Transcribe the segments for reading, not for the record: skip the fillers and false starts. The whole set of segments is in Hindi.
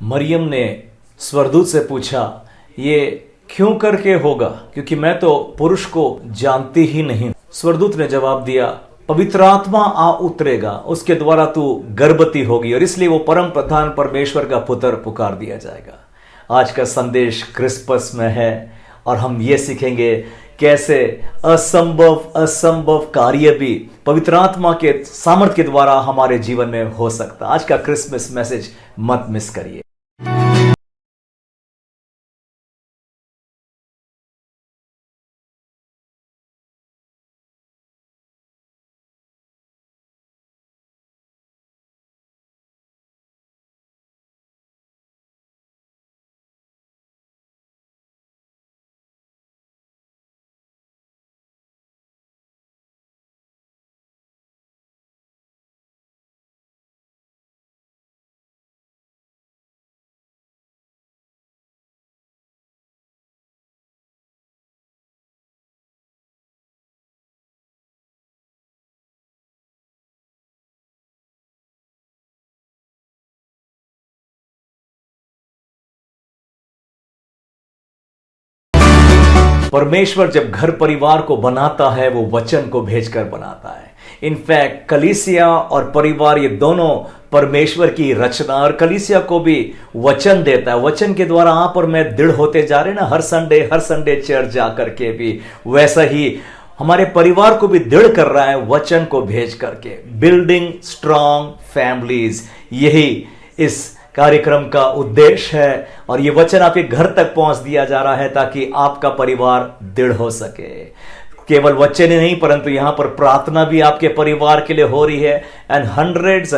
मरियम ने स्वर्गदूत से पूछा, ये क्यों करके होगा, क्योंकि मैं तो पुरुष को जानती ही नहीं। स्वर्गदूत ने जवाब दिया, पवित्र आत्मा आ उतरेगा, उसके द्वारा तू गर्भवती होगी और इसलिए वो परम प्रधान परमेश्वर का पुत्र पुकार दिया जाएगा। आज का संदेश क्रिसमस में है और हम ये सीखेंगे कैसे असंभव कार्य भी पवित्र आत्मा के सामर्थ्य के द्वारा हमारे जीवन में हो सकता। आज का क्रिसमस मैसेज मत मिस करिए। परमेश्वर जब घर परिवार को बनाता है वो वचन को भेजकर बनाता है। इनफैक्ट कलीसिया और परिवार ये दोनों परमेश्वर की रचना, और कलीसिया को भी वचन देता है। वचन के द्वारा आप और मैं दृढ़ होते जा रहे ना, हर संडे चर्च जाकर के भी, वैसा ही हमारे परिवार को भी दृढ़ कर रहा है वचन को भेज करके। बिल्डिंग स्ट्रांग फैमिलीज, यही इस कार्यक्रम का उद्देश्य है और ये वचन आपके घर तक पहुंच दिया जा रहा है ताकि आपका परिवार दृढ़ हो सके। केवल वचन ही नहीं, परंतु यहां पर प्रार्थना भी आपके परिवार के लिए हो रही है। And hundreds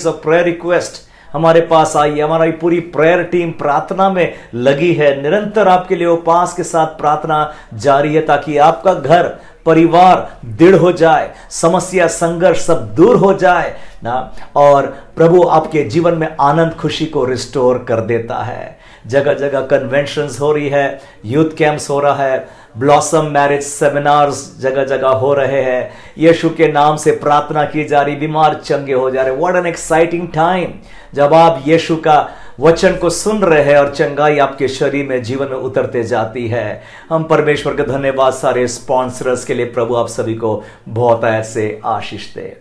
of prayer request हमारे पास आई है। हमारी पूरी प्रेयर टीम प्रार्थना में लगी है। निरंतर आपके लिए उपवास के साथ प्रार्थना जारी है ताकि आपका घर परिवार दृढ़ हो जाए, समस्या संघर्ष सब दूर हो जाए ना, और प्रभु आपके जीवन में आनंद खुशी को रिस्टोर कर देता है। जगह जगह कन्वेंशंस हो रही है, यूथ कैंप्स हो रहा है, ब्लॉसम मैरिज सेमिनार्स जगह जगह हो रहे हैं। यीशु के नाम से प्रार्थना की जा रही, बीमार चंगे हो जा रहे। व्हाट एन एक्साइटिंग टाइम जब आप यीशु का वचन को सुन रहे हैं और चंगाई आपके शरीर में जीवन में उतरते जाती है। हम परमेश्वर का धन्यवाद सारे स्पॉन्सर्स के लिए। प्रभु आप सभी को बहुत ऐसे आशीष दे।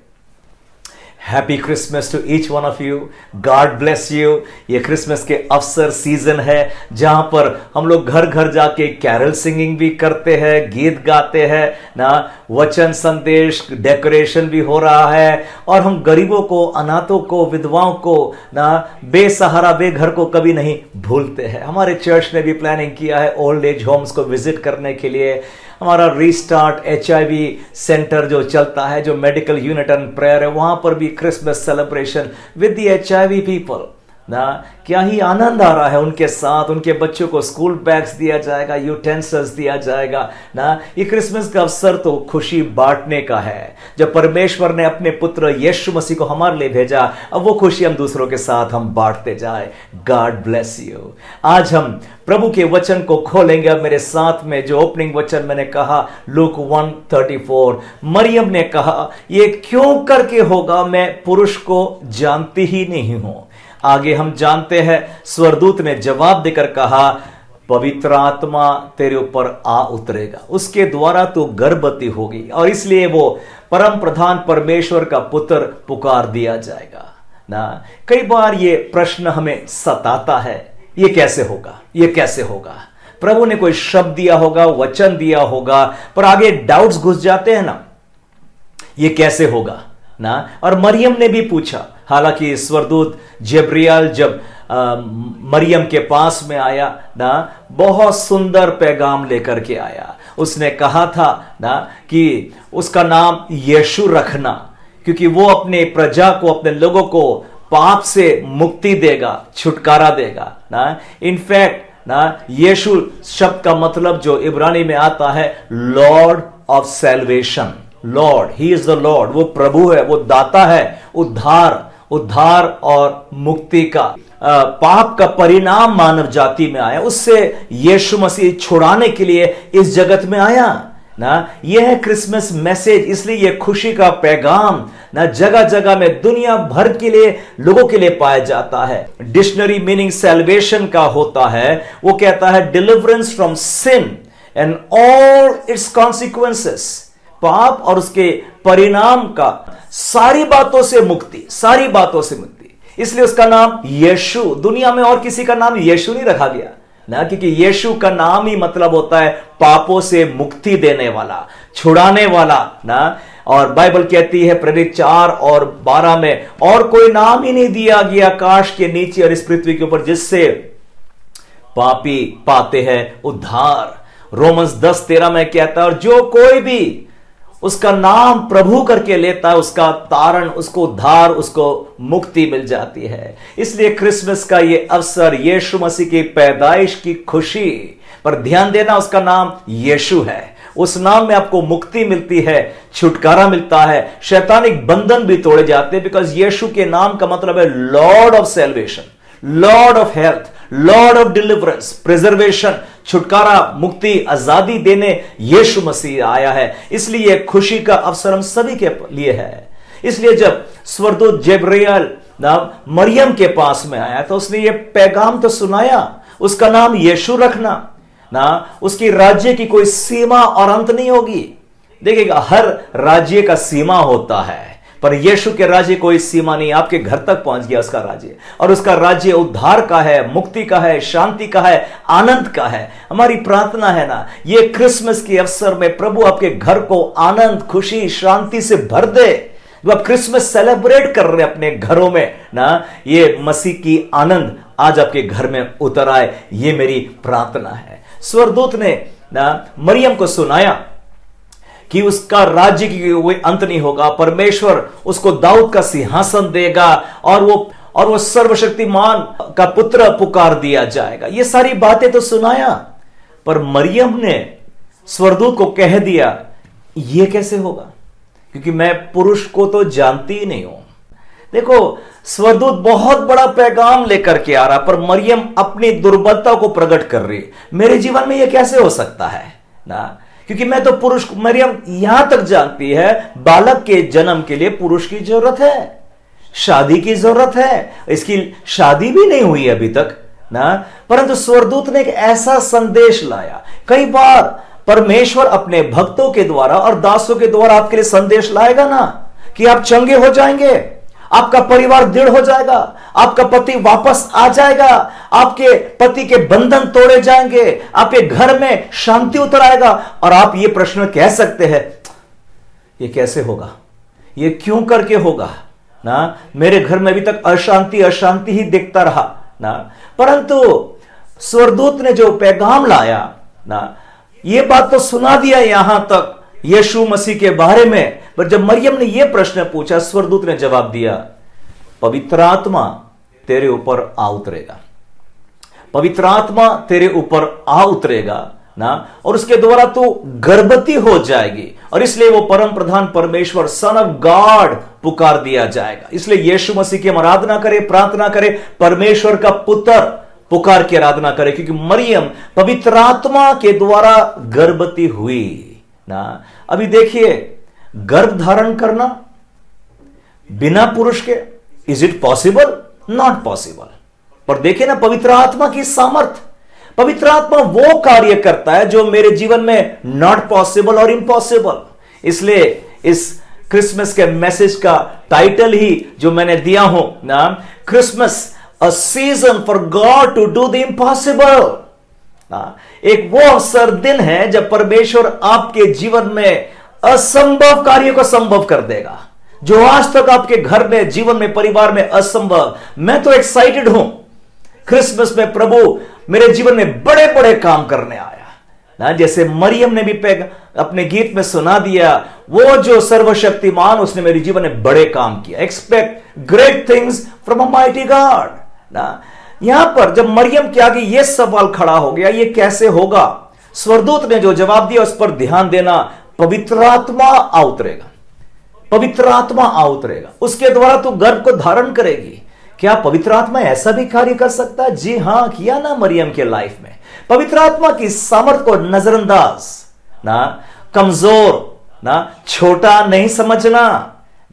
Happy Christmas to each one of you, God bless you. ये क्रिसमस के अवसर सीजन है जहां पर हम लोग घर घर जाके कैरल सिंगिंग भी करते हैं, गीत गाते हैं ना, वचन संदेश डेकोरेशन भी हो रहा है, और हम गरीबों को, अनाथों को, विधवाओं को ना, बेसहारा बेघर को कभी नहीं भूलते हैं। हमारे चर्च ने भी प्लानिंग किया है ओल्ड एज होम्स को विजिट करने के लिए। हमारा रीस्टार्ट HIV सेंटर जो चलता है, जो मेडिकल यूनिट एंड प्रेयर है, वहां पर भी Christmas celebration with the HIV people ना, क्या ही आनंद आ रहा है उनके साथ। उनके बच्चों को स्कूल बैग्स दिया जाएगा, यूटेंसिल्स दिया जाएगा ना। ये क्रिसमस का अवसर तो खुशी बांटने का है। जब परमेश्वर ने अपने पुत्र यीशु मसीह को हमारे लिए भेजा, अब वो खुशी हम दूसरों के साथ हम बांटते जाए। God bless you. आज हम प्रभु के वचन को खोलेंगे। अब मेरे साथ में जो ओपनिंग वचन मैंने कहा, लूक 1:34, मरियम ने कहा, ये क्यों करके होगा, मैं पुरुष को जानती ही नहीं हूं। आगे हम जानते हैं स्वर्गदूत ने जवाब देकर कहा, पवित्र आत्मा तेरे ऊपर आ उतरेगा, उसके द्वारा तू गर्भवती होगी और इसलिए वो परम प्रधान परमेश्वर का पुत्र पुकार दिया जाएगा ना। कई बार ये प्रश्न हमें सताता है, ये कैसे होगा, ये कैसे होगा। प्रभु ने कोई शब्द दिया होगा, वचन दिया होगा, पर आगे डाउट्स घुस जाते हैं ना, ये कैसे होगा ना। और मरियम ने भी पूछा। हालांकि स्वर्गदूत जब्रियल जब मरियम के पास में आया ना, बहुत सुंदर पैगाम लेकर के आया। उसने कहा था ना कि उसका नाम यीशु रखना, क्योंकि वो अपने प्रजा को, अपने लोगों को पाप से मुक्ति देगा, छुटकारा देगा ना। इनफैक्ट ना, यीशु शब्द का मतलब जो इब्रानी में आता है, Lord of salvation. Lord, he is the Lord, वो प्रभु है, वो दाता है उद्धार और मुक्ति का। पाप का परिणाम मानव जाति में आया, उससे यीशु मसीह छुड़ाने के लिए इस जगत में आया। ना। यह है क्रिसमस मैसेज, इसलिए यह खुशी का पैगाम ना जगह जगह में दुनिया भर के लिए लोगों के लिए पाया जाता है। डिक्शनरी मीनिंग सैल्वेशन का होता है, वो कहता है deliverance from sin and all its consequences, पाप और उसके परिणाम का, सारी बातों से मुक्ति, सारी बातों से मुक्ति। इसलिए उसका नाम यीशु, दुनिया में और किसी का नाम यीशु नहीं रखा गया ना, क्योंकि यीशु का नाम ही मतलब होता है पापों से मुक्ति देने वाला, छुड़ाने वाला ना। और बाइबल कहती है प्रेरित 4:12 में, और कोई नाम ही नहीं दिया गया आकाश के नीचे और इस पृथ्वी के ऊपर जिससे पापी पाते हैं उद्धार। रोमन्स 10:13 में कहता है, और जो कोई भी उसका नाम प्रभु करके लेता है उसका तारण, उसको उद्धार, उसको मुक्ति मिल जाती है। इसलिए क्रिसमस का यह अवसर यीशु मसीह की पैदाइश की खुशी पर ध्यान देना, उसका नाम यीशु है। उस नाम में आपको मुक्ति मिलती है, छुटकारा मिलता है, शैतानिक बंधन भी तोड़े जाते हैं, बिकॉज यीशु के नाम का मतलब है Lord of salvation, Lord of health, Lord of deliverance, preservation, छुटकारा, मुक्ति, आजादी देने यीशु मसीह आया है। इसलिए खुशी का अवसर हम सभी के लिए है। इसलिए जब स्वर्गदूत जब्राइल मरियम के पास में आया तो उसने ये पैगाम तो सुनाया, उसका नाम यीशु रखना ना, उसकी राज्य की कोई सीमा और अंत नहीं होगी। देखिएगा, हर राज्य का सीमा होता है, पर यीशु के राज्य कोई सीमा नहीं, आपके घर तक पहुंच गया उसका राज्य, और उसका राज्य उद्धार का है, मुक्ति का है, शांति का है, आनंद का है। हमारी प्रार्थना है ना, ये क्रिसमस के अवसर में प्रभु आपके घर को आनंद, खुशी, शांति से भर दे। जो आप क्रिसमस सेलिब्रेट कर रहे हैं अपने घरों में ना, ये मसीह की आनंद आज आपके घर में उतर आए, ये मेरी प्रार्थना है। स्वर्गदूत ने ना मरियम को सुनाया कि उसका राज्य की कोई अंत नहीं होगा, परमेश्वर उसको दाऊद का सिंहासन देगा और वो सर्वशक्तिमान का पुत्र पुकार दिया जाएगा। ये सारी बातें तो सुनाया, पर मरियम ने स्वर्गदूत को कह दिया ये कैसे होगा, क्योंकि मैं पुरुष को तो जानती ही नहीं हूं। देखो, स्वर्गदूत बहुत बड़ा पैगाम लेकर के आ रहा, पर मरियम अपनी दुर्बलता को प्रकट कर रही है। मेरे जीवन में यह कैसे हो सकता है ना, क्योंकि मैं तो पुरुष, मरियम यहां तक जानती है बालक के जन्म के लिए पुरुष की जरूरत है, शादी की जरूरत है। इसकी शादी भी नहीं हुई अभी तक ना, परंतु स्वर्गदूत ने एक ऐसा संदेश लाया। कई बार परमेश्वर अपने भक्तों के द्वारा और दासों के द्वारा आपके लिए संदेश लाएगा ना, कि आप चंगे हो जाएंगे, आपका परिवार दृढ़ हो जाएगा, आपका पति वापस आ जाएगा, आपके पति के बंधन तोड़े जाएंगे, आपके घर में शांति उतर आएगा। और आप ये प्रश्न कह सकते हैं, ये कैसे होगा, ये क्यों करके होगा ना, मेरे घर में अभी तक अशांति अशांति ही दिखता रहा ना। परंतु स्वर्गदूत ने जो पैगाम लाया ना, ये बात तो सुना दिया यहां तक यीशु मसीह के बारे में, पर जब मरियम ने यह प्रश्न पूछा, स्वर्गदूत ने जवाब दिया, पवित्र आत्मा तेरे ऊपर आ उतरेगा, पवित्र आत्मा तेरे ऊपर आ उतरेगा ना, और उसके द्वारा तू गर्भवती हो जाएगी, और इसलिए वो परम प्रधान परमेश्वर, सन ऑफ गॉड पुकार दिया जाएगा। इसलिए यीशु मसीह की हम आराधना करें, प्रार्थना करें, परमेश्वर का पुत्र पुकार की आराधना करें, क्योंकि मरियम पवित्र आत्मा के द्वारा गर्भवती हुई ना। अभी देखिए, गर्भ धारण करना बिना पुरुष के, is it possible? Not possible. पर देखिए ना, पवित्र आत्मा की सामर्थ, पवित्र आत्मा वो कार्य करता है जो मेरे जीवन में नॉट पॉसिबल और इम्पॉसिबल। इसलिए इस क्रिसमस के मैसेज का टाइटल ही जो मैंने दिया हूं ना, Christmas a season for God to do the impossible. एक वो अवसर दिन है जब परमेश्वर आपके जीवन में असंभव कार्य को संभव कर देगा, जो आज तक आपके घर में, जीवन में, परिवार में असंभव। मैं तो एक्साइटेड हूं, क्रिसमस में प्रभु मेरे जीवन में बड़े बड़े काम करने आया ना। जैसे मरियम ने भी अपने गीत में सुना दिया, वो जो सर्वशक्तिमान, उसने मेरे जीवन में बड़े काम किया। Expect great things from a mighty God ना। यहां पर जब मरियम के आगे यह सवाल खड़ा हो गया, ये कैसे होगा, स्वर्गदूत ने जो जवाब दिया उस पर ध्यान देना। पवित्र आत्मा आ उतरेगा, पवित्र आत्मा आ उतरेगा, उसके द्वारा तू गर्भ को धारण करेगी। क्या पवित्र आत्मा ऐसा भी कार्य कर सकता है? जी हां, किया ना मरियम के लाइफ में। पवित्र आत्मा की सामर्थ को नजरअंदाज ना कमजोर ना, छोटा नहीं समझना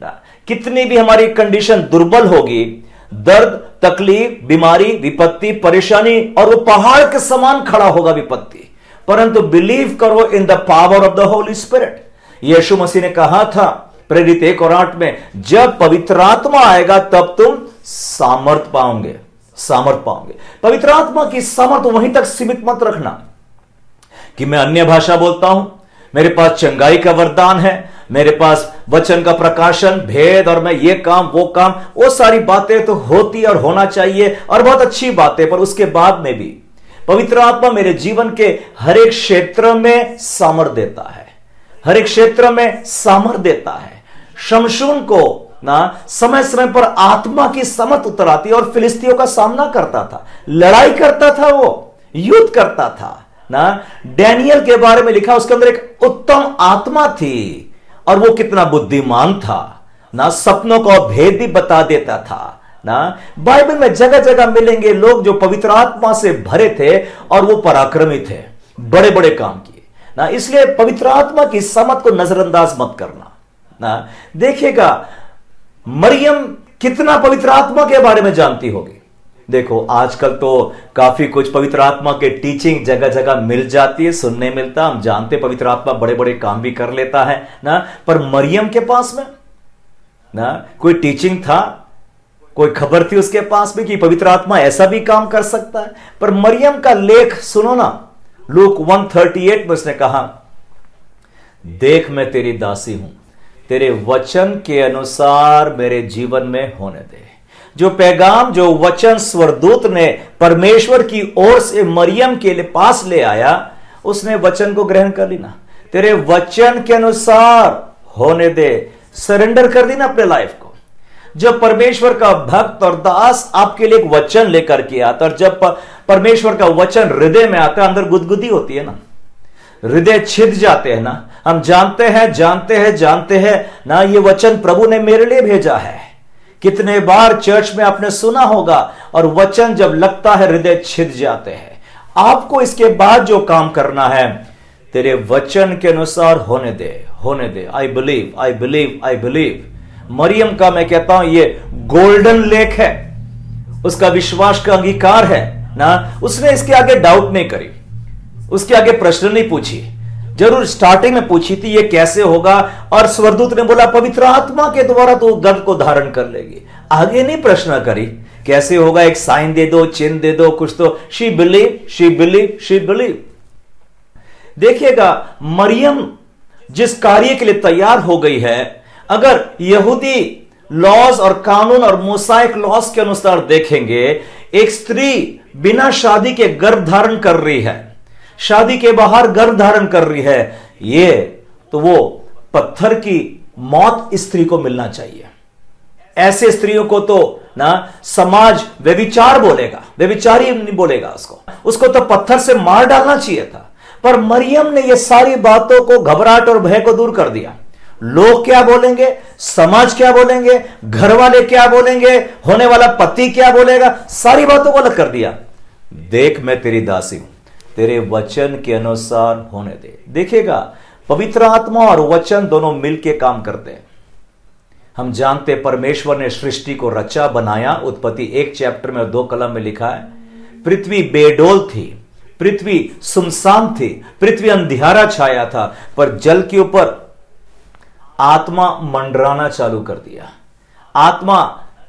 ना। कितनी भी हमारी कंडीशन दुर्बल होगी, दर्द, तकलीफ, बीमारी, विपत्ति, परेशानी, और वो पहाड़ के समान खड़ा होगा विपत्ति, परंतु बिलीव करो in the power of the Holy Spirit. Yeshu Masih ने कहा था प्रेरित 1 और 8 में, जब पवित्र आत्मा आएगा तब तुम सामर्थ पाओगे, सामर्थ पाओगे। पवित्र आत्मा की सामर्थ वहीं तक सीमित मत रखना कि मैं अन्य भाषा बोलता हूं, मेरे पास चंगाई का वरदान है, मेरे पास वचन का प्रकाशन, भेद, और मैं ये काम वो काम, वो सारी बातें तो होती और होना चाहिए और बहुत अच्छी बातें, पर उसके बाद में भी पवित्र आत्मा मेरे जीवन के हर एक क्षेत्र में सामर्थ देता है, हर एक क्षेत्र में सामर्थ देता है। शमशून को ना समय समय पर आत्मा की समर्थ उतर आती और फिलिस्तियों का सामना करता था, लड़ाई करता था, वो युद्ध करता था ना। डैनियल के बारे में लिखा, उसके अंदर एक उत्तम आत्मा थी और वो कितना बुद्धिमान था ना, सपनों का भेद भी बता देता था ना। बाइबल में जगह जगह मिलेंगे लोग जो पवित्र आत्मा से भरे थे और वो पराक्रमी थे, बड़े बड़े काम किए ना। इसलिए पवित्र आत्मा की समझ को नजरअंदाज मत करना ना। देखिएगा मरियम कितना पवित्र आत्मा के बारे में जानती होगी। देखो आजकल तो काफी कुछ पवित्र आत्मा के टीचिंग जगह जगह मिल जाती है, सुनने मिलता, हम जानते पवित्र आत्मा बड़े बड़े काम भी कर लेता है ना। पर मरियम के पास में ना कोई टीचिंग था, कोई खबर थी उसके पास में कि पवित्र आत्मा ऐसा भी काम कर सकता है। पर मरियम का लेख सुनो ना, लूक 1:38 में उसने कहा, देख मैं तेरी दासी हूं, तेरे वचन के अनुसार मेरे जीवन में होने दे। जो पैगाम, जो वचन स्वर्गदूत ने परमेश्वर की ओर से मरियम के लिए पास ले आया, उसने वचन को ग्रहण कर ली ना। तेरे वचन के अनुसार होने दे, सरेंडर कर दी ना अपने लाइफ को। जब परमेश्वर का भक्त और दास आपके लिए एक वचन लेकर के आता, और जब परमेश्वर का वचन हृदय में आता है, अंदर गुदगुदी होती है ना, हृदय छिद जाते हैं ना। हम जानते हैं ना, ये वचन प्रभु ने मेरे लिए भेजा है। कितने बार चर्च में आपने सुना होगा, और वचन जब लगता है हृदय छिद जाते हैं। आपको इसके बाद जो काम करना है, तेरे वचन के अनुसार होने दे, होने दे। I believe, I believe, I believe. Mariam का मैं कहता हूं ये गोल्डन लेख है, उसका विश्वास का अंगीकार है ना। उसने इसके आगे डाउट नहीं करी, उसके आगे प्रश्न नहीं पूछी। जरूर स्टार्टिंग में पूछी थी ये कैसे होगा, और स्वर्गदूत ने बोला पवित्र आत्मा के द्वारा तो गर्भ को धारण कर लेगी। आगे नहीं प्रश्न करी कैसे होगा, एक साइन दे दो, चिन्ह दे दो, कुछ तो। She believe, she believe, she believe. देखिएगा मरियम जिस कार्य के लिए तैयार हो गई है, अगर यहूदी लॉज और कानून और मोसाइक लॉज के अनुसार देखेंगे, एक स्त्री बिना शादी के गर्भ धारण कर रही है, शादी के बाहर गर्भ धारण कर रही है, ये तो वो पत्थर की मौत स्त्री को मिलना चाहिए। ऐसे स्त्रियों को तो ना समाज व्यभिचार बोलेगा, व्यभिचारी नहीं बोलेगा उसको तो पत्थर से मार डालना चाहिए था। पर मरियम ने ये सारी बातों को, घबराहट और भय को दूर कर दिया। लोग क्या बोलेंगे, समाज क्या बोलेंगे, घर वाले क्या बोलेंगे, होने वाला पति क्या बोलेगा, सारी बातों को अलग कर दिया। देख मैं तेरी दासी हूं, तेरे वचन के अनुसार होने दे। देखिएगा पवित्र आत्मा और वचन दोनों मिलके काम करते हैं। हम जानते परमेश्वर ने सृष्टि को रचा, बनाया। उत्पत्ति 1 चैप्टर में और 2 कलम में लिखा है, पृथ्वी बेडोल थी, पृथ्वी सुनसान थी, पृथ्वी अंधियारा छाया था, पर जल के ऊपर आत्मा मंडराना चालू कर दिया। आत्मा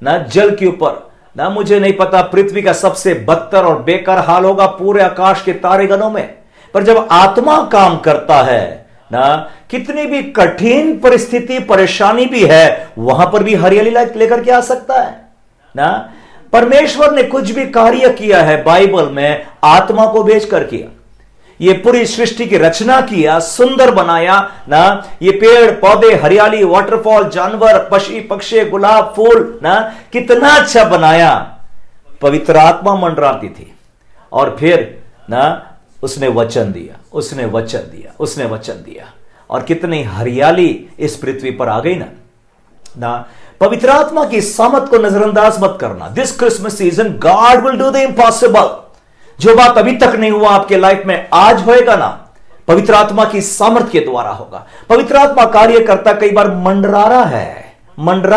ना जल के ऊपर ना, मुझे नहीं पता पृथ्वी का सबसे बदतर और बेकार हाल होगा पूरे आकाश के तारेगणों में, पर जब आत्मा काम करता है ना, कितनी भी कठिन परिस्थिति परेशानी भी है, वहां पर भी हरियाली लेकर के आ सकता है ना। परमेश्वर ने कुछ भी कार्य किया है बाइबल में, आत्मा को भेजकर किया। ये पूरी सृष्टि की रचना किया, सुंदर बनाया ना। ये पेड़ पौधे, हरियाली, वाटरफॉल, जानवर, पक्षी पक्षी, गुलाब, फूल ना, कितना अच्छा बनाया। पवित्र आत्मा मंडराती थी, और फिर ना उसने वचन दिया, उसने वचन दिया, उसने वचन दिया, और कितनी हरियाली इस पृथ्वी पर आ गई ना। पवित्र आत्मा की सामत को नजरअंदाज मत करना। This Christmas season God will do the impossible. जो बात अभी तक नहीं हुआ आपके लाइफ में, आज होएगा ना। पवित्र आत्मा की सामर्थ्य के द्वारा होगा। पवित्र आत्मा कार्य करता कई बार मंडरा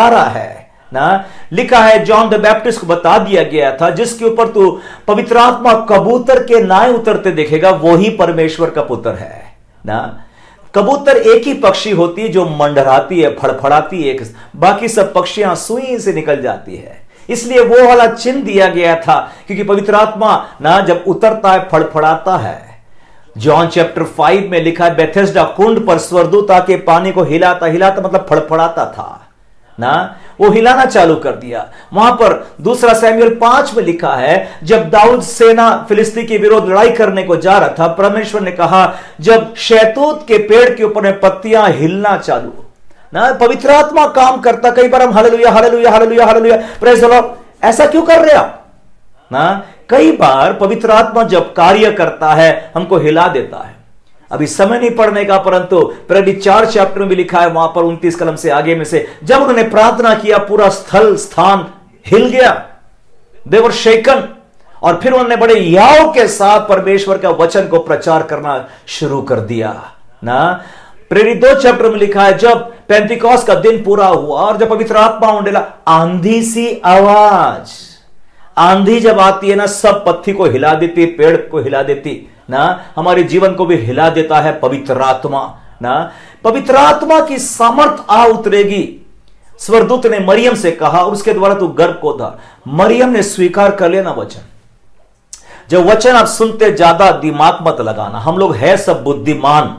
रहा है ना। लिखा है जॉन द बैप्टिस्ट को बता दिया गया था, जिसके ऊपर तू पवित्र आत्मा कबूतर के नाए उतरते देखेगा वही परमेश्वर का पुत्र है ना। कबूतर एक ही पक्षी होती है जो मंडराती है, फड़फड़ाती है, बाकी सब पक्षियां सुई से निकल जाती है। इसलिए वो वाला चिन्ह दिया गया था, क्योंकि पवित्र आत्मा ना जब उतरता है फड़फड़ाता है। जॉन चैप्टर 5 में लिखा है बेथेस्दा कुंड पर स्वर्गदूत आके पानी को हिलाता मतलब फड़फड़ाता था ना, वो हिलाना चालू कर दिया। वहां पर दूसरा सैमुएल 5 में लिखा है जब दाऊद सेना फिलिस्ती के विरोध लड़ाई करने को जा रहा था, परमेश्वर ने कहा जब शहतूत के पेड़ के ऊपर में पत्तियां हिलना चालू ना, पवित्र आत्मा काम करता। कई बार हम hallelujah hallelujah hallelujah hallelujah praise the Lord, ऐसा क्यों कर रहे आप ना। कई बार पवित्र आत्मा जब कार्य करता है हमको हिला देता है। अभी समय नहीं पढ़ने का, परंतु प्रेरित 4 चैप्टर में भी लिखा है, वहां पर 29 कलम से आगे में से जब उन्होंने प्रार्थना किया पूरा स्थान हिल गया, दे वर शेकन, और फिर उन्होंने बड़े याव के साथ परमेश्वर का वचन को प्रचार करना शुरू कर दिया ना। प्रेरित 2 चैप्टर में लिखा है जब पेंतिकोस्त का दिन पूरा हुआ और जब पवित्र आत्मा उंडेला, आंधी सी आवाज, आंधी जब आती है ना सब पत्ती को हिला देती, पेड़ को हिला देती ना, हमारे जीवन को भी हिला देता है पवित्र आत्मा ना। पवित्र आत्मा की सामर्थ आ उतरेगी। स्वर्गदूत ने मरियम से कहा और उसके द्वारा तू गर्भ को धर। मरियम ने स्वीकार कर लेना वचन। जब वचन आप सुनते ज्यादा दिमाग मत लगाना। हम लोग है सब बुद्धिमान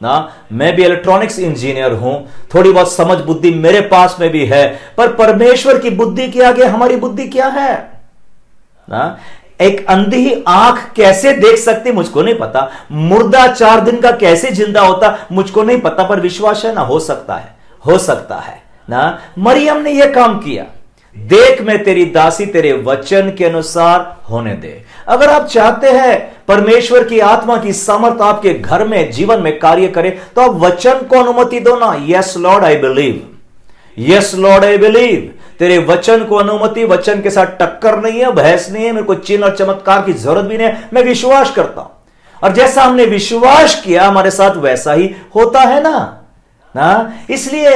ना, मैं भी इलेक्ट्रॉनिक्स इंजीनियर हूं, थोड़ी बहुत समझ बुद्धि मेरे पास में भी है, पर परमेश्वर की बुद्धि के आगे हमारी बुद्धि क्या है ना। एक अंधी आंख कैसे देख सकती मुझको नहीं पता, मुर्दा 4 दिन का कैसे जिंदा होता मुझको नहीं पता, पर विश्वास है ना हो सकता है ना। मरियम ने यह काम किया, देख मैं तेरी दासी तेरे वचन के अनुसार होने दे। अगर आप चाहते हैं परमेश्वर की आत्मा की सामर्थ आपके घर में जीवन में कार्य करे तो आप वचन को अनुमति दो ना। Yes Lord I believe, yes Lord I believe. तेरे वचन को अनुमति, वचन के साथ टक्कर नहीं है, बहस नहीं है, मेरे को चिन्ह और चमत्कार की जरूरत भी नहीं है, मैं विश्वास करता हूं। और जैसा हमने विश्वास किया हमारे साथ वैसा ही होता है ना। इसलिए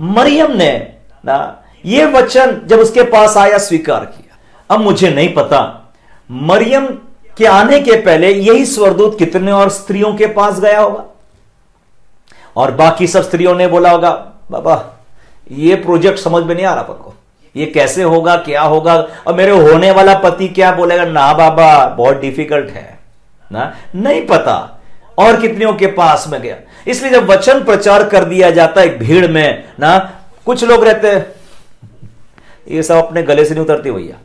मरियम ने ना ये वचन जब उसके पास आया स्वीकार किया। अब मुझे नहीं पता मरियम के आने के पहले यही स्वर्गदूत कितने और स्त्रियों के पास गया होगा और बाकी सब स्त्रियों ने बोला होगा बाबा ये प्रोजेक्ट समझ में नहीं आ रहा आपको, ये कैसे होगा, क्या होगा, और मेरे होने वाला पति क्या बोलेगा। ना बाबा बहुत डिफिकल्ट है ना, नहीं पता। और कितनियों के पास में गया। इसलिए जब वचन प्रचार कर दिया जाता है भीड़ में ना, कुछ लोग रहते हैं ये सब अपने गले से नहीं उतरती भैया,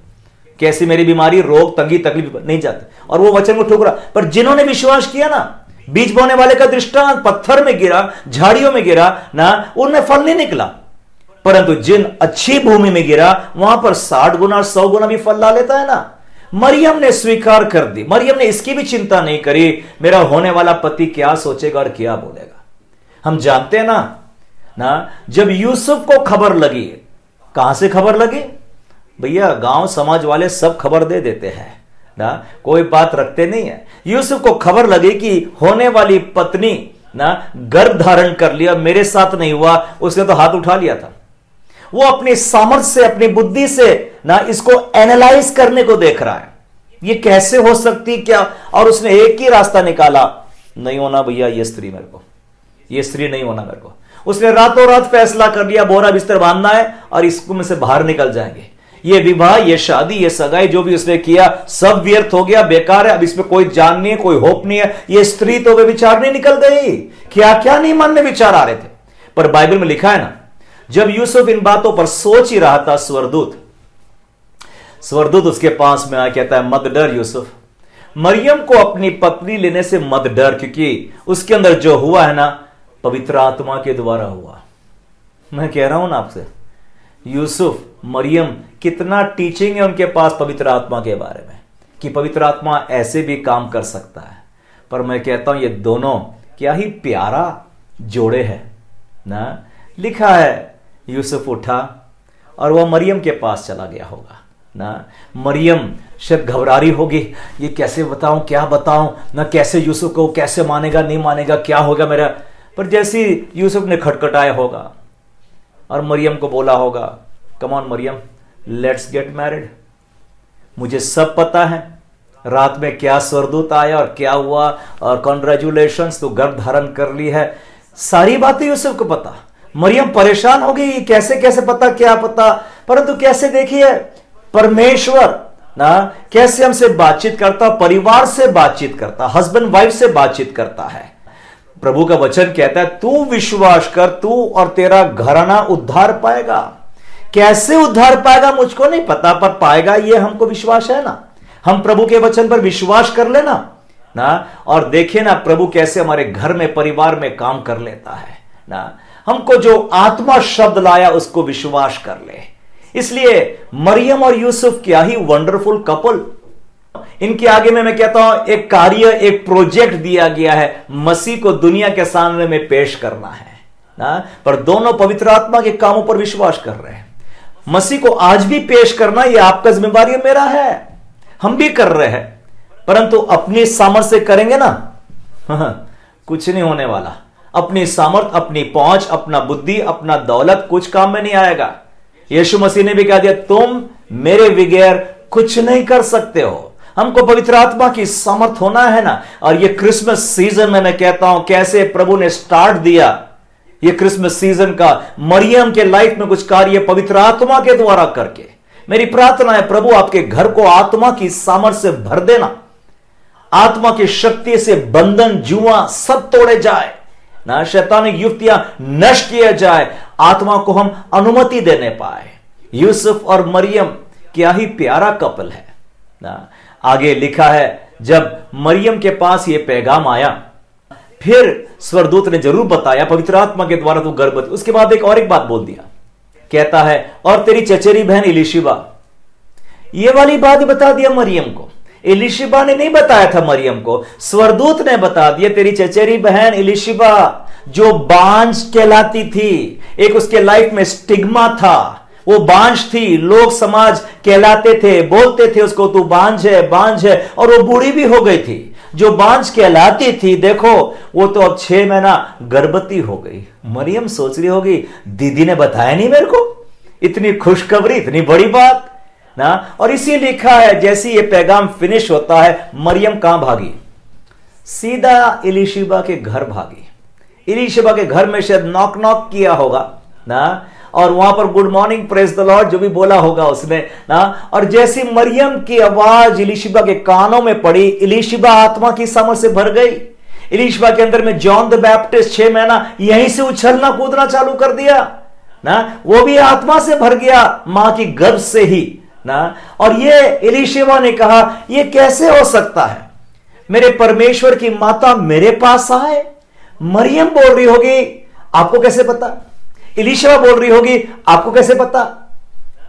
कैसी मेरी बीमारी, रोग, तंगी, तकलीफ नहीं जाते, और वो वचन को ठुकरा। पर जिन्होंने विश्वास किया ना, बीज बोने वाले का दृष्टांत पत्थर में गिरा, झाड़ियों में गिरा ना, उनमें फल नहीं निकला, परंतु जिन अच्छी भूमि में गिरा वहां पर 60 गुना 100 गुना भी फल ला लेता है ना। मरियम ने स्वीकार कर दी। मरियम ने इसकी भी चिंता नहीं करी मेरा होने वाला पति क्या सोचेगा और क्या बोलेगा। हम जानते हैं ना जब यूसुफ को खबर लगी, कहां से खबर लगी भैया, गांव समाज वाले सब खबर दे देते हैं ना, कोई बात रखते नहीं है। यूसुफ को खबर लगी कि होने वाली पत्नी ना गर्भ धारण कर लिया, मेरे साथ नहीं हुआ, उसने तो हाथ उठा लिया था। वो अपनी सामर्थ्य से, अपनी बुद्धि से ना इसको एनालाइज करने को देख रहा है, ये कैसे हो सकती क्या, और उसने एक ही रास्ता निकाला, नहीं होना भैया ये स्त्री, मेरे को ये स्त्री नहीं होना मेरे को। उसने रातों रात फैसला कर लिया बोरा बिस्तर बांधना है और इसको में से बाहर निकल जाएंगे। ये विवाह, ये शादी, ये सगाई जो भी उसने किया सब व्यर्थ हो गया, बेकार है, अब इसमें कोई जान नहीं है, कोई होप नहीं है। ये स्त्री तो वे विचार नहीं निकल गई, क्या क्या नहीं मन में विचार आ रहे थे। पर बाइबल में लिखा है ना, जब यूसुफ इन बातों पर सोच ही रहा था, स्वर्गदूत उसके पास में आया, कहता है मत डर यूसुफ, मरियम को अपनी पत्नी लेने से मत डर, क्योंकि उसके अंदर जो हुआ है ना पवित्र आत्मा के द्वारा हुआ। मैं कह रहा हूं ना आपसे, यूसुफ, मरियम, कितना टीचिंग है उनके पास पवित्र आत्मा के बारे में कि पवित्र आत्मा ऐसे भी काम कर सकता है। पर मैं कहता हूं ये दोनों क्या ही प्यारा जोड़े हैं ना। लिखा है यूसुफ उठा और वह मरियम के पास चला गया होगा ना। मरियम शायद घबरा रही होगी, ये कैसे बताऊं, क्या बताऊं ना, कैसे यूसुफ को कैसे मानेगा, नहीं मानेगा, क्या होगा मेरा। पर जैसे यूसुफ ने खटखटाया होगा और मरियम को बोला होगा, कम ऑन मरियम, लेट्स गेट मैरिड। मुझे सब पता है रात में क्या स्वर्गदूत आया और क्या हुआ, और कॉन्ग्रेचुलेशंस, तू गर्भ धारण कर ली है। सारी बातें यूसुफ को पता। मरियम परेशान हो गई, कैसे कैसे पता, क्या पता। परंतु कैसे देखिए, परमेश्वर ना कैसे हमसे बातचीत करता, परिवार से बातचीत करता, हस्बैंड वाइफ से बातचीत करता है। प्रभु का वचन कहता है, तू विश्वास कर, तू और तेरा घराना उद्धार पाएगा। कैसे उद्धार पाएगा मुझको नहीं पता, पर पाएगा ये हमको विश्वास है ना। हम प्रभु के वचन पर विश्वास कर लेना ना, और देखिए ना प्रभु कैसे हमारे घर में, परिवार में काम कर लेता है ना। हमको जो आत्मा शब्द लाया उसको विश्वास कर ले। इसलिए मरियम और यूसुफ क्या ही वंडरफुल कपल। इनके आगे में मैं कहता हूं एक कार्य, एक प्रोजेक्ट दिया गया है, मसीह को दुनिया के सामने में पेश करना है ना। पर दोनों पवित्र आत्मा के कामों पर विश्वास कर रहे हैं। मसीह को आज भी पेश करना यह आपका जिम्मेवारी मेरा है, हम भी कर रहे हैं। परंतु अपनी सामर्थ्य से करेंगे ना, कुछ नहीं होने वाला। अपनी सामर्थ्य, अपनी पहुंच, अपना बुद्धि, अपना दौलत कुछ काम में नहीं आएगा। यीशु मसीह ने भी कह दिया, तुम मेरे बगैर कुछ नहीं कर सकते हो। हमको पवित्र आत्मा की सामर्थ होना है ना। और ये क्रिसमस सीजन में मैं कहता हूं कैसे प्रभु ने स्टार्ट दिया ये क्रिसमस सीजन का, मरियम के लाइफ में कुछ कार्य पवित्र आत्मा के द्वारा करके। मेरी प्रार्थना है प्रभु आपके घर को आत्मा की सामर्थ से भर देना, आत्मा की शक्ति से बंधन, जुआ सब तोड़े जाए ना, शैतानिक युक्तियां नष्ट किया जाए, आत्मा को हम अनुमति देने पाए। यूसुफ और मरियम क्या ही प्यारा कपल है ना। आगे लिखा है, जब मरियम के पास यह पैगाम आया, फिर स्वर्गदूत ने जरूर बताया पवित्र आत्मा के द्वारा तू गर्भवती। उसके बाद एक बात बोल दिया, कहता है और तेरी चचेरी बहन इलिशिबा। ये वाली बात बता दिया मरियम को। इलिशिबा ने नहीं बताया था मरियम को, स्वर्गदूत ने बता दिया, तेरी चचेरी बहन इलिशिबा जो बांझ कहलाती थी। एक उसके लाइफ में स्टिग्मा था, वो बांझ थी, लोग समाज कहलाते थे, बोलते थे उसको तू बांझ है, बांझ है, और वो बूढ़ी भी हो गई थी। जो बांझ कहलाती थी, देखो वो तो अब 6 महीना गर्भवती हो गई। मरियम सोच रही होगी, दीदी ने बताया नहीं मेरे को, इतनी खुशखबरी, इतनी बड़ी बात ना। और इसी लिखा है, जैसे ये पैगाम फिनिश होता है, मरियम कहां भागी, सीधा इलिशिबा के घर भागी। इलिशिबा के घर में शायद नॉक नॉक किया होगा ना, और वहां पर good morning praise the Lord जो भी बोला होगा उसने ना। और जैसी मरियम की आवाज इलिशिबा के कानों में पड़ी, इलिशिबा आत्मा की समझ से भर गई। इलिशिबा के अंदर में जॉन द बैप्टिस्ट 6 महीना यहीं से उछलना कूदना चालू कर दिया ना, वो भी आत्मा से भर गया मां की गर्भ से ही ना। और ये इलिशिबा ने कहा, ये कैसे हो सकता है, मेरे परमेश्वर की माता मेरे पास आए। मरियम बोल रही होगी, आपको कैसे पता? इलिशिबा बोल रही होगी, आपको कैसे पता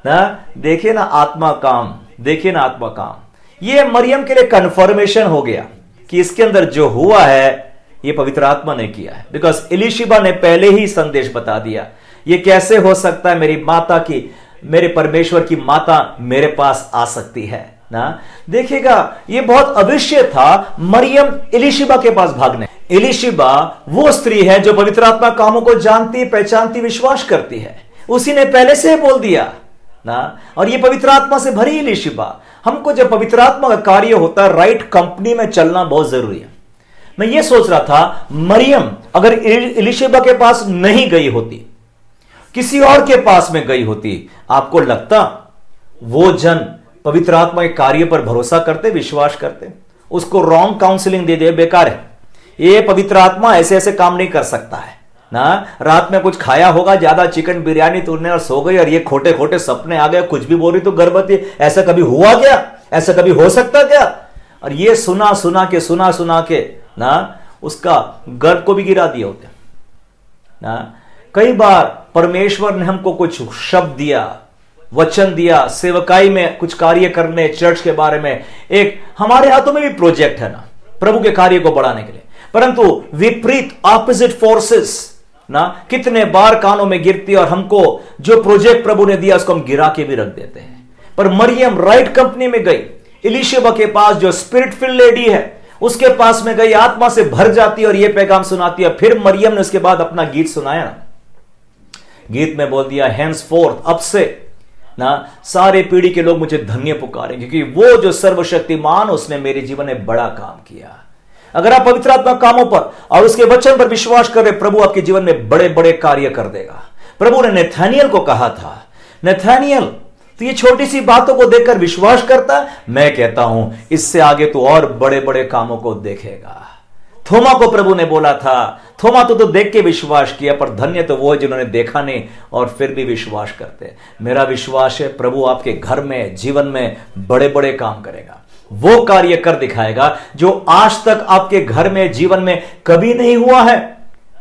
ना। देखिए ना आत्मा काम, देखिए ना आत्मा काम। ये मरियम के लिए कंफर्मेशन हो गया कि इसके अंदर जो हुआ है ये पवित्र आत्मा ने किया है। बिकॉज इलिशिबा ने पहले ही संदेश बता दिया, ये कैसे हो सकता है मेरी माता की, मेरे परमेश्वर की माता मेरे पास आ सकती है ना। देखिएगा ये बहुत अवश्य था मरियम इलिशिबा के पास भागने। इलिशिबा वो स्त्री है जो पवित्र आत्मा कामों को जानती, पहचानती, विश्वास करती है। उसी ने पहले से बोल दिया ना। और ये पवित्र आत्मा से भरी इलिशिबा। हमको जब पवित्र आत्मा का कार्य होता है, राइट कंपनी में चलना बहुत जरूरी है। मैं ये सोच रहा था, मरियम अगर इलिशिबा के पास नहीं गई होती, किसी और के पास में गई होती, आपको लगता वो जन पवित्र आत्मा के कार्य पर भरोसा करते, विश्वास करते? उसको रॉन्ग काउंसलिंग दे दे, बेकार है, ये पवित्र आत्मा ऐसे ऐसे काम नहीं कर सकता है ना। रात में कुछ खाया होगा, ज्यादा चिकन बिरयानी तुरने और सो गई, और ये खोटे खोटे सपने आ गए, कुछ भी बोल रही तो गर्भवती। ऐसा कभी हुआ क्या? ऐसा कभी हो सकता क्या? और ये सुना सुना के ना उसका गर्भ को भी गिरा दिया होते ना। कई बार परमेश्वर ने हमको कुछ शब्द दिया, वचन दिया, सेवकाई में कुछ कार्य करने, चर्च के बारे में, एक हमारे हाथों में भी प्रोजेक्ट है ना प्रभु के कार्य को बढ़ाने के लिए। परंतु विपरीत ऑपोजिट फोर्सेस ना कितने बार कानों में गिरती, और हमको जो प्रोजेक्ट प्रभु ने दिया उसको हम गिरा के भी रख देते हैं। पर मरियम राइट कंपनी में गई, इलीशिबा के पास जो स्पिरिट फिल लेडी है उसके पास में गई, आत्मा से भर जाती है और यह पैगाम सुनाती है। फिर मरियम ने उसके बाद अपना गीत सुनाया ना, गीत में बोल दिया हैंस फोर्थ, अब से ना सारे पीढ़ी के लोग मुझे धन्य पुकारें, क्योंकि वो जो सर्वशक्तिमान उसने मेरे जीवन में बड़ा काम किया। अगर आप पवित्र आत्मा कामों पर और उसके वचन पर विश्वास करें, प्रभु आपके जीवन में बड़े बड़े कार्य कर देगा। प्रभु ने नथानियल को कहा था, नथानियल तो ये छोटी सी बातों को देखकर विश्वास करता, मैं कहता हूं इससे आगे तो और बड़े बड़े कामों को देखेगा। थोमा को प्रभु ने बोला था, थोमा तो देख के विश्वास किया, पर धन्य तो वो है जिन्होंने देखा नहीं और फिर भी विश्वास करते। मेरा विश्वास है प्रभु आपके घर में, जीवन में बड़े बड़े काम करेगा, वो कार्य कर दिखाएगा जो आज तक आपके घर में, जीवन में कभी नहीं हुआ है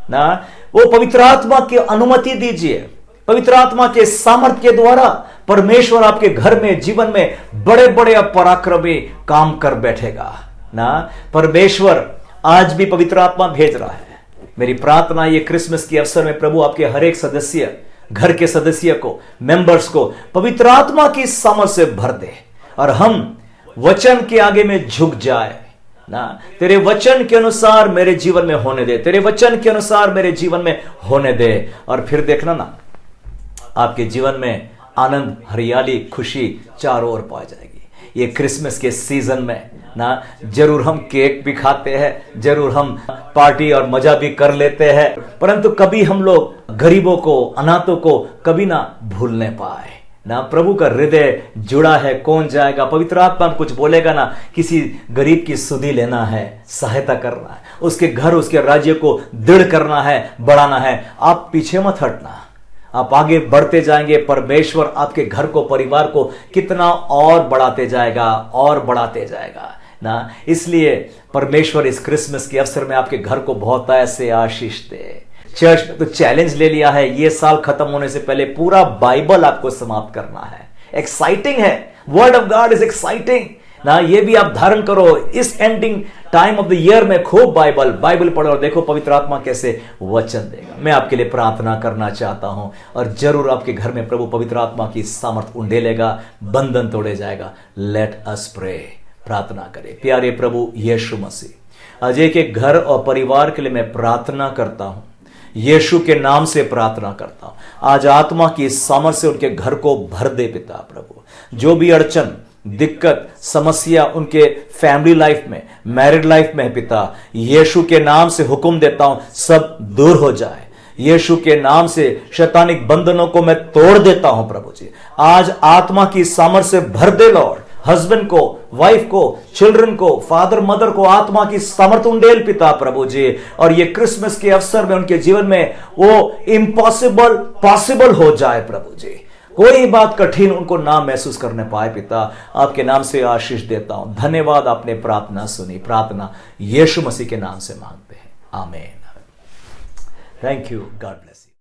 ना। वो पवित्र आत्मा की अनुमति दीजिए, पवित्र आत्मा के सामर्थ्य के द्वारा परमेश्वर आपके घर में, जीवन में बड़े बड़े पराक्रमी काम कर बैठेगा ना। परमेश्वर आज भी पवित्र आत्मा भेज रहा है। मेरी प्रार्थना ये क्रिसमस के अवसर में प्रभु आपके हर एक सदस्य, घर के सदस्य को, मेंबर्स को पवित्र आत्मा की सामर्थ्य से भर दे और हम वचन के आगे में झुक जाए ना। तेरे वचन के अनुसार मेरे जीवन में होने दे, तेरे वचन के अनुसार मेरे जीवन में होने दे। और फिर देखना ना, आपके जीवन में आनंद, हरियाली, खुशी चारों ओर पा जाएगी। ये क्रिसमस के सीजन में ना जरूर हम केक भी खाते हैं, जरूर हम पार्टी और मजा भी कर लेते हैं, परंतु कभी हम लोग गरीबों को, अनाथों को कभी ना भूलने पाए ना। प्रभु का हृदय जुड़ा है, कौन जाएगा? पवित्र आत्मा कुछ बोलेगा ना, किसी गरीब की सुधि लेना है, सहायता करना है, उसके घर, उसके राज्य को दृढ़ करना है, बढ़ाना है। आप पीछे मत हटना, आप आगे बढ़ते जाएंगे। परमेश्वर आपके घर को, परिवार को कितना और बढ़ाते जाएगा और बढ़ाते जाएगा ना। इसलिए परमेश्वर इस क्रिसमस के अवसर में आपके घर को बहुत ऐसे आशीष दे। चर्च में तो चैलेंज ले लिया है, ये साल खत्म होने से पहले पूरा बाइबल आपको समाप्त करना है। एक्साइटिंग है, word of God is exciting ना। ये भी आप धारण करो इस ending time of the year में, खूब बाइबल पढ़ो और देखो पवित्र आत्मा कैसे वचन देगा। मैं आपके लिए प्रार्थना करना चाहता हूं और जरूर आपके घर में प्रभु पवित्र आत्मा की सामर्थ उंडेलेगा, बंधन तोड़े जाएगा। लेट अस प्रे, प्रार्थना करें। प्यारे प्रभु यीशु मसीह, अजय के घर और परिवार के लिए मैं प्रार्थना करता हूं, यीशु के नाम से प्रार्थना करता हूं। आज आत्मा की सामर्थ से उनके घर को भर दे पिता प्रभु। जो भी अड़चन, दिक्कत, समस्या उनके फैमिली लाइफ में, मैरिड लाइफ में है पिता, यीशु के नाम से हुक्म देता हूं सब दूर हो जाए। यीशु के नाम से शैतानिक बंधनों को मैं तोड़ देता हूं प्रभु जी। आज आत्मा की सामर्थ से भर दे लॉर्ड, हस्बैंड को, वाइफ को, चिल्ड्रन को, फादर मदर को आत्मा की सामर्थ उंडेल पिता प्रभु जी। और ये क्रिसमस के अवसर में उनके जीवन में वो इम्पॉसिबल पॉसिबल हो जाए प्रभु जी। कोई बात कठिन उनको ना महसूस करने पाए पिता। आपके नाम से आशीष देता हूं। धन्यवाद, आपने प्रार्थना सुनी। प्रार्थना यीशु मसीह के नाम से मांगते हैं, आमीन। Thank you, God bless you.